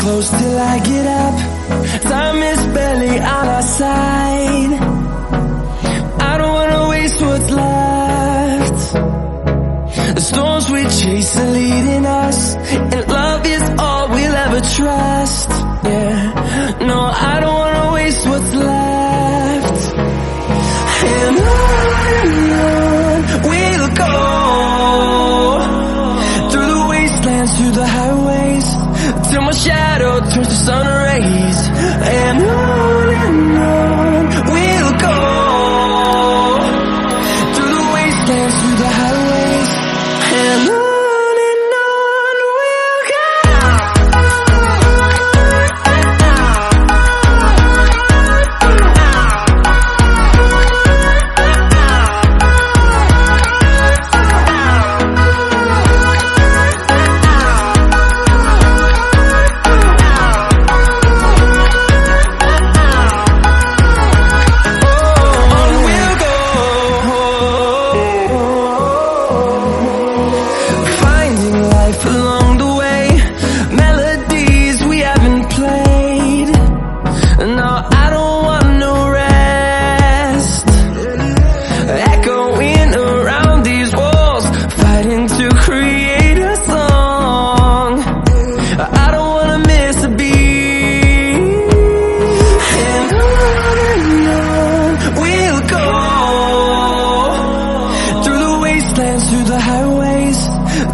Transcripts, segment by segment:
close till I get up. Time is barely on our side. I don't wanna waste what's left. The storms we chase are leading us, and love is all we'll ever trust. Yeah, no, I don't wanna waste what's left. And on we'll go, through the wastelands, through the highways, till my shadow turns to sun rays. And on we'll go, through the wastelands, through the highways, and on we'll go.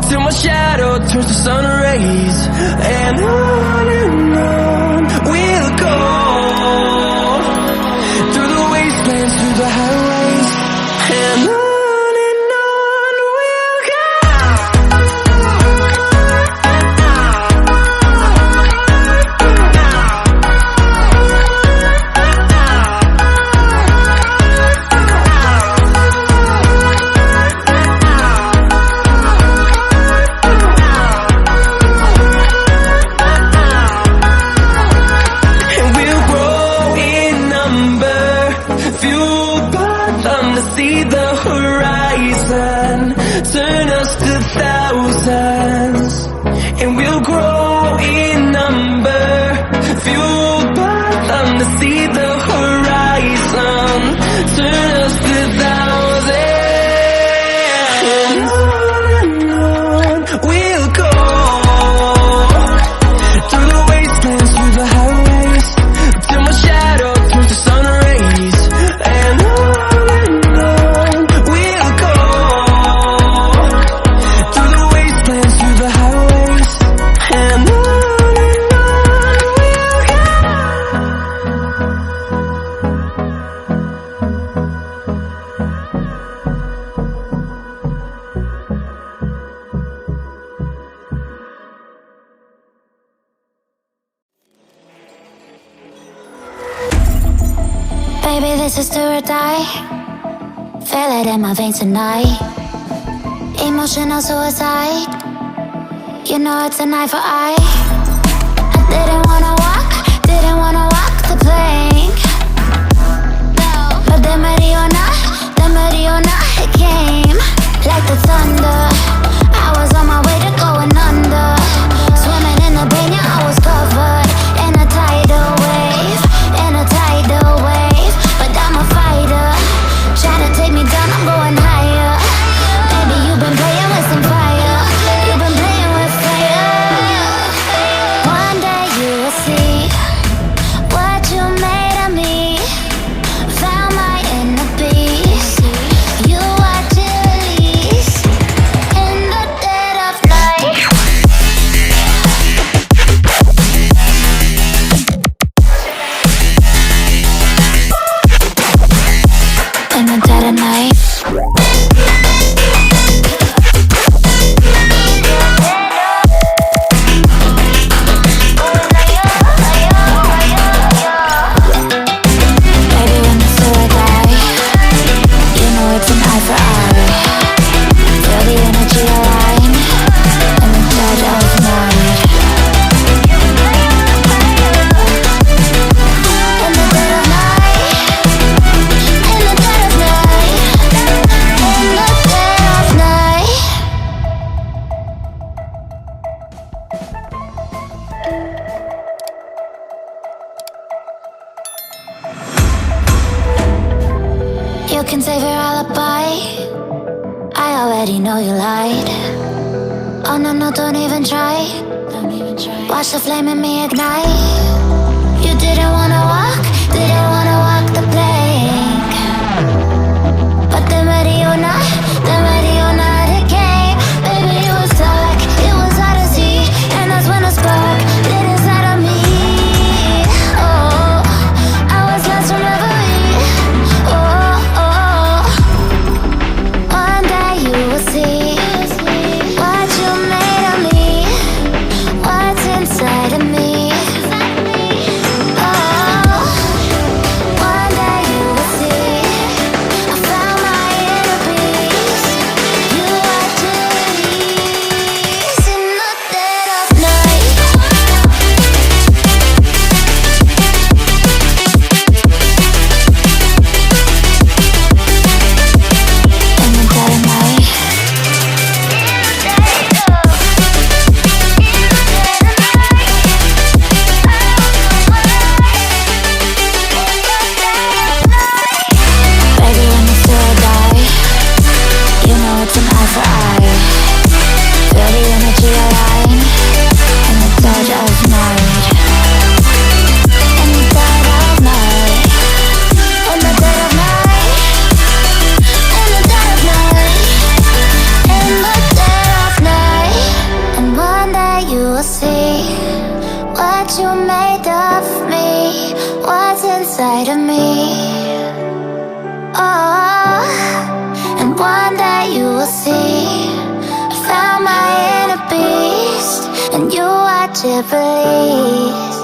Till my shadow turns to sun rays. And on we'll go, through the wastelands, through the highways, and on we'll go. See the horizon, turn us to thousands, and we'll grow in number, fueled by them to see the horizon, turn us to thousands. And on we'll go, through the wastelands, through the highways, till my shadow turns to sun rays. And on baby, this is do or die. Feel it in my veins tonight. Emotional suicide. You know it's an eye for eye. I didn't wanna walk the plank. No. But the Mariona, it came like the thunder. I was on my way to going under. Swimming in the pain, yeah, I was covered in a tidal wave, but I'm a fighter, trying to take me down, I'm going higher. Baby, you've been playing with some fire. You've been playing with fire. One day you will see what you made of me. Found my inner peace. You already know you lied. Oh no, no, don't even try. Watch the flame in me ignite. You didn't wanna walk the plank. But then ready or not, it came. Baby, it was dark, it was hard to see. And that's when the spark lit inside of me. Oh, I was lost from reverie. Oh, oh, one day you will see what you made of me, what's inside of me. Oh, one day you will see I found my inner peace. You are Julie's in the dead of night. In the dead of night. Baby, when you say I die, you know it's an eye for eye. Feel the energy align in the dead of night. In the dead of night. In the dead of night. In the dead of night. In the dead of night. And one day you will see what you made of me, what's inside of me. Oh, and one day you will see I found my inner beast, and you are Jubilees.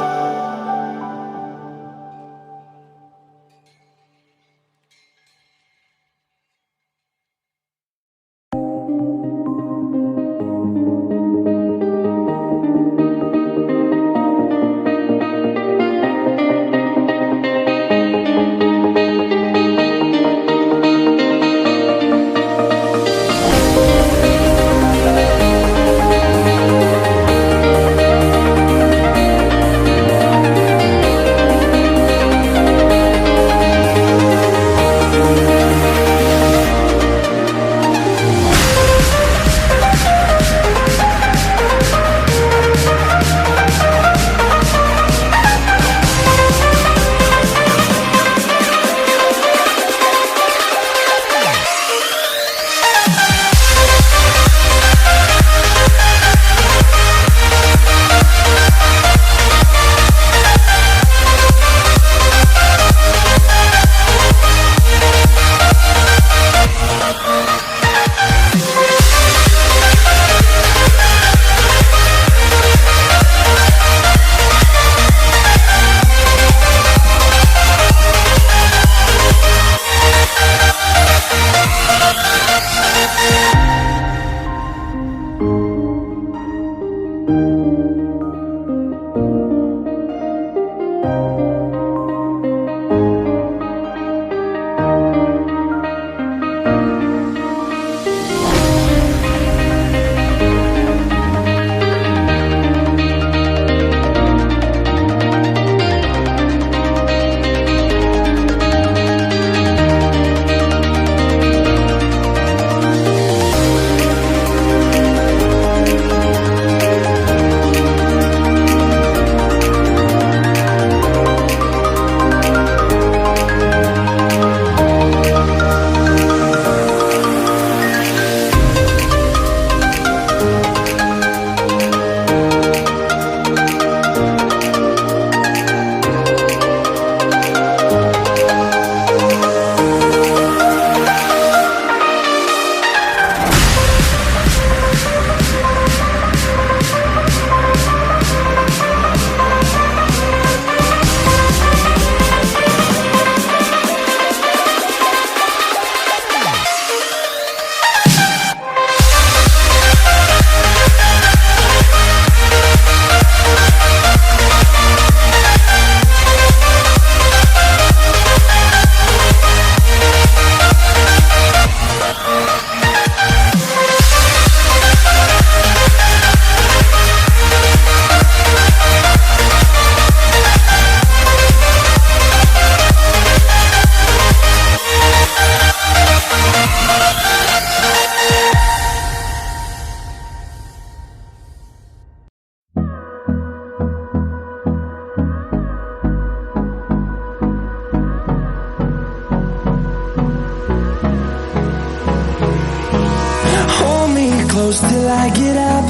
close till I get up.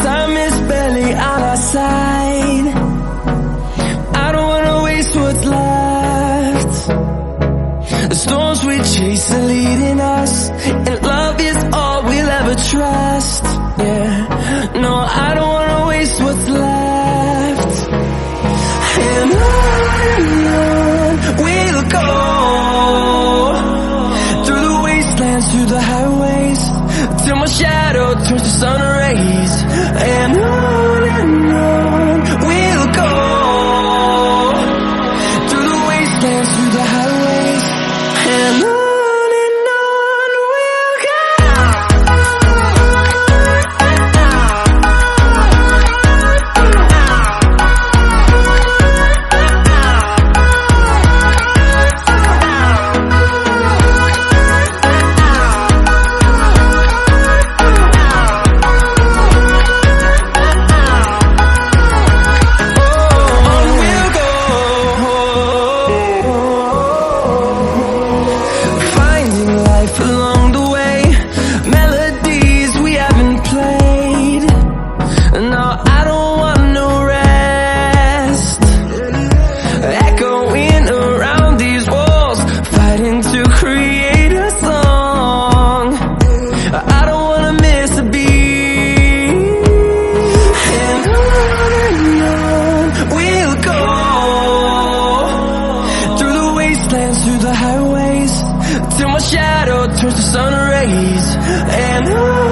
Time is barely on our side. I don't wanna waste what's left. The storms we chase are leading us, and love is all we'll ever trust. Yeah, no, I don't wanna waste what's left. And on we'll go, through the wastelands, through the highways, till my shadow turns to sun rays. And on we'll go, through the wastelands, through the highways, and on we'll go. Along the way, melodies we haven't played. No, I don't want no rest. Echoing around these walls, fighting to create a song. I don't wanna miss a beat. And on we'll go, through the wastelands, through the highways, till my shadow turns to sun rays. And on